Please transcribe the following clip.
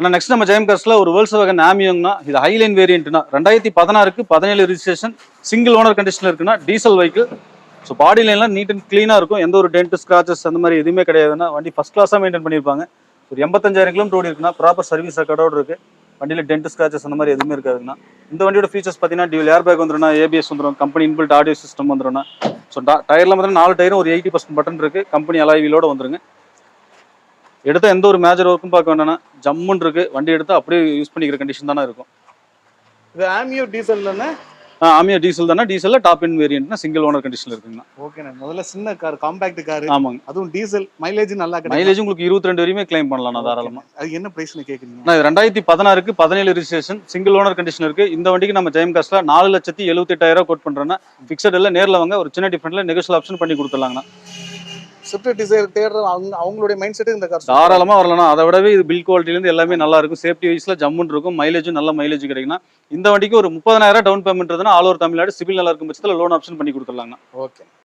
ஆனால் நெக்ஸ்ட் நம்ம ஜெயம் காஸ்ட்ல ஒரு Volkswagen ஆமியோங்கண்ணா, இது ஹைலைன் வேரியன்ட்னா 2016க்கு 17 ரிஜிஸ்ட்ரேஷன், சிங்கிள் ஓனர் கண்டிஷனில் இருக்குன்னா, டீசல் வெஹிக்கிள். ஸோ பாடி லைன்லாம் நீட் அண்ட் க்ளீனாக இருக்கும், எந்த ஒரு டென்ட் ஸ்க்ராச்சஸ் அந்த மாதிரி எதுவுமே கிடையாதுன்னா, வண்டி ஃபஸ்ட் கிளாஸாக மெயின்டைன் பண்ணியிருப்பாங்க. ஒரு 85,000 கிலோமீட்டர் ஓடி இருக்குன்னா, ப்ராப்பர் சர்வீஸ் ரெக்கார்டோடு இருக்குது. வண்டியில் டென்ட் ஸ்க்ராச்சஸ் அந்த மாதிரி எதுவுமே இருக்காதுங்கண்ணா. இந்த வண்டியோட ஃபீச்சர்ஸ் பார்த்தீங்கன்னா டியூல் ஏர் பேக் வந்துடும், ஏபிஎஸ் வந்துடும், கம்பெனி இன்பில்ட் ஆடியோ சிஸ்டம் வந்துடும். ஸோ டயர்லாம் பார்த்தீங்கன்னா 4 டயரும் ஒரு 80% பட்டன் இருக்குது, கம்பெனி அலாய் வீலோட வந்துருங்க. எடுத்த எந்த ஒரு மேஜர் ஒர்க்கும் பார்க்க வேண்டாம்னா, ஜம்முன்னு இருக்கு. வண்டி எடுத்து அப்படியே யூஸ் பண்ணிக்கிற கண்டிஷன் தானே இருக்கும். இது ஆமியோ டீசல் தானே? ஆமியா டீசல் தானே. டீசல்ல டாப் இன் வேரியன்ட்னா சிங்கிள் ஓனர் கண்டிஷன்ல இருக்குங்கண்ணா. ஓகேண்ணா. முதல்ல சின்ன கார், காம்பாக்ட் கார். ஆமாங்க. அதுவும் டீசல், மைலேஜ் நல்லா கிடைக்கும். மைலேஜ் உங்களுக்கு 22 வரையுமே கிளைம் பண்ணலாம் தாராளமா. அது என்ன பிரைஸ்னு கேக்குறீங்க? நான் 2016க்கு 17 ரிஜிஸ்ட்ரேஷன், சிங்கிள் ஓனர் கண்டிஷன் இருக்கு. இந்த வண்டிக்கு நம்ம ஜெயம் காஸ்ட்ல 4,78,000 கோட் பண்றோம்னா, ஃபிக்ஸட் இல்ல, நேர்ல வாங்க, ஒரு சின்ன டிஃபரெண்ட்ல நெகோஷியல் ஆப்ஷன் பண்ணி கொடுத்துடலாங்கண்ணா. ஸ்விஃப்ட் டிசைர் தேடுற அவங்களுடைய மைண்ட் செட் இந்த கார் தாராளமா வரலாம். அதை விடவே இது பில் குவாலிட்டில இருந்து எல்லாமே நல்லா இருக்கும். சேஃப்டி வைஸ்ல ஜம்முன்னு இருக்கும். மைலேஜும் நல்ல மைலேஜ் கிடைக்கும்னா, இந்த வண்டிக்கு ஒரு 30,000 டவுன் பேமெண்ட் இருந்ததுன்னா ஆல் ஓவர் தமிழ்நாடு சிவில் நல்லா இருக்கும் பட்சத்தில் லோன் ஆப்ஷன் பண்ணி கொடுத்துடலாங்கண்ணா. ஓகே.